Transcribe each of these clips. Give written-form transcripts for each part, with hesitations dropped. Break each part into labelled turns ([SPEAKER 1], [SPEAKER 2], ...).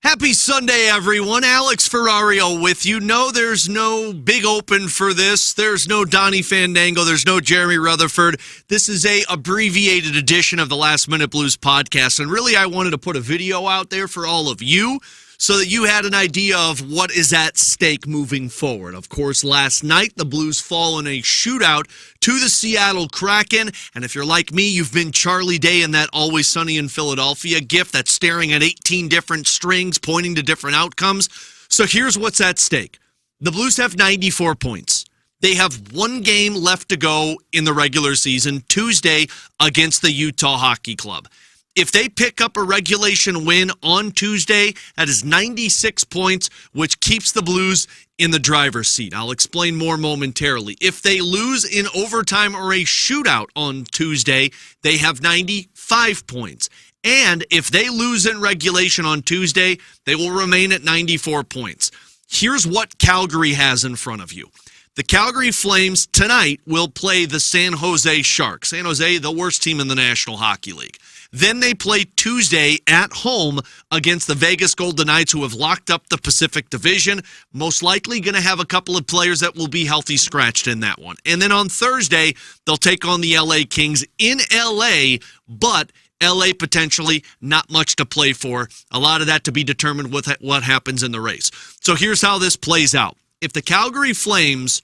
[SPEAKER 1] Happy Sunday, everyone. Alex Ferrario with you. No, there's no big open for this. There's no Donnie Fandango. There's no Jeremy Rutherford. This is a abbreviated edition of the Last Minute Blues podcast. And really, I wanted to put a video out there for all of you so that you had an idea of what is at stake moving forward. Of course, last night, the Blues fall in a shootout to the Seattle Kraken. And if you're like me, you've been Charlie Day in that Always Sunny in Philadelphia gif that's staring at 18 different strings pointing to different outcomes. So here's what's at stake. The Blues have 94 points. They have one game left to go in the regular season, Tuesday against the Utah Hockey Club. If they pick up a regulation win on Tuesday, that is 96 points, which keeps the Blues in the driver's seat. I'll explain more momentarily. If they lose in overtime or a shootout on Tuesday, they have 95 points. And if they lose in regulation on Tuesday, they will remain at 94 points. Here's what Calgary has in front of you. The Calgary Flames tonight will play the San Jose Sharks. San Jose, the worst team in the National Hockey League. Then they play Tuesday at home against the Vegas Golden Knights, who have locked up the Pacific Division. Most likely going to have a couple of players that will be healthy scratched in that one. And then on Thursday, they'll take on the LA Kings in LA, but LA potentially not much to play for. A lot of that to be determined with what happens in the race. So here's how this plays out. If the Calgary Flames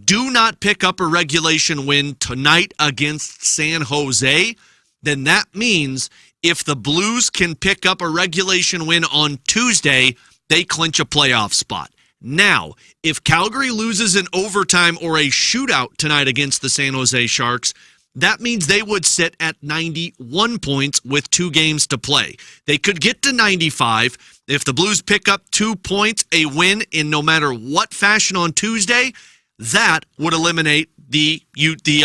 [SPEAKER 1] do not pick up a regulation win tonight against San Jose, then that means if the Blues can pick up a regulation win on Tuesday, they clinch a playoff spot. Now, if Calgary loses in overtime or a shootout tonight against the San Jose Sharks, that means they would sit at 91 points with 2 games to play. They could get to 95. If the Blues pick up 2 points, a win in no matter what fashion on Tuesday, that would eliminate the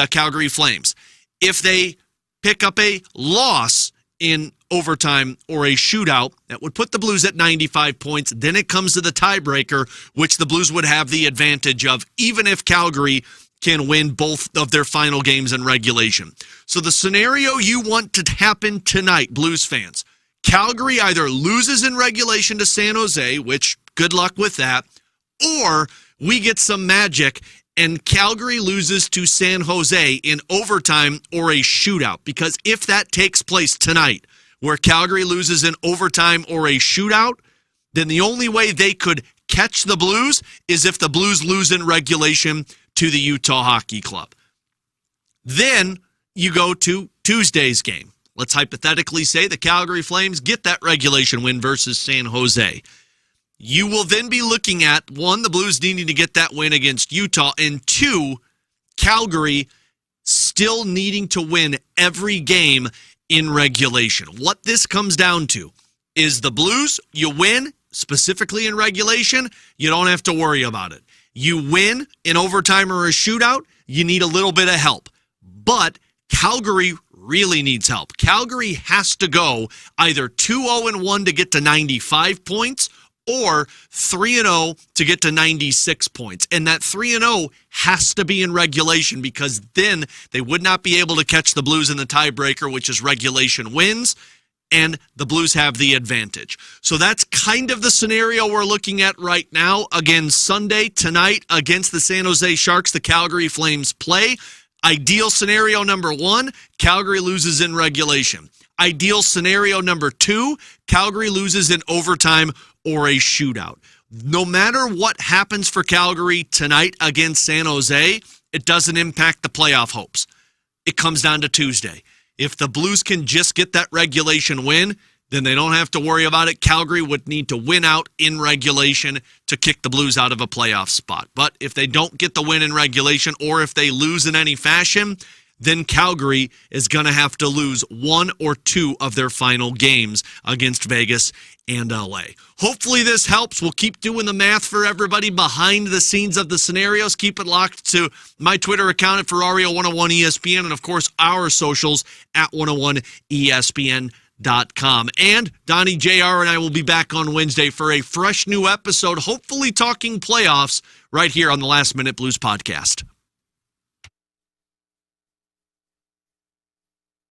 [SPEAKER 1] Calgary Flames. If they pick up a loss in overtime or a shootout, that would put the Blues at 95 points. Then it comes to the tiebreaker, which the Blues would have the advantage of, even if Calgary can win both of their final games in regulation. So the scenario you want to happen tonight, Blues fans, Calgary either loses in regulation to San Jose, which good luck with that, or we get some magic and Calgary loses to San Jose in overtime or a shootout. Because if that takes place tonight, where Calgary loses in overtime or a shootout, then the only way they could catch the Blues is if the Blues lose in regulation to the Utah Hockey Club. Then you go to Tuesday's game. Let's hypothetically say the Calgary Flames get that regulation win versus San Jose. You will then be looking at, 1, the Blues needing to get that win against Utah, and 2, Calgary still needing to win every game in regulation. What this comes down to is the Blues, you win, specifically in regulation, you don't have to worry about it. You win in overtime or a shootout, you need a little bit of help. But Calgary really needs help. Calgary has to go either 2-0-1 to get to 95 points, or 3-0 to get to 96 points. And that 3-0 has to be in regulation, because then they would not be able to catch the Blues in the tiebreaker, which is regulation wins, and the Blues have the advantage. So that's kind of the scenario we're looking at right now. Again, Sunday, tonight, against the San Jose Sharks, the Calgary Flames play. Ideal scenario number 1, Calgary loses in regulation. Ideal scenario number 2, Calgary loses in overtime or a shootout. No matter what happens for Calgary tonight against San Jose, it doesn't impact the playoff hopes. It comes down to Tuesday. If the Blues can just get that regulation win, then they don't have to worry about it. Calgary would need to win out in regulation to kick the Blues out of a playoff spot. But if they don't get the win in regulation, or if they lose in any fashion, then Calgary is going to have to lose 1 or 2 of their final games against Vegas and LA. Hopefully this helps. We'll keep doing the math for everybody behind the scenes of the scenarios. Keep it locked to my Twitter account at Ferrario101 ESPN, and of course our socials at 101ESPN.com. And Donnie JR and I will be back on Wednesday for a fresh new episode, hopefully talking playoffs right here on the Last Minute Blues podcast.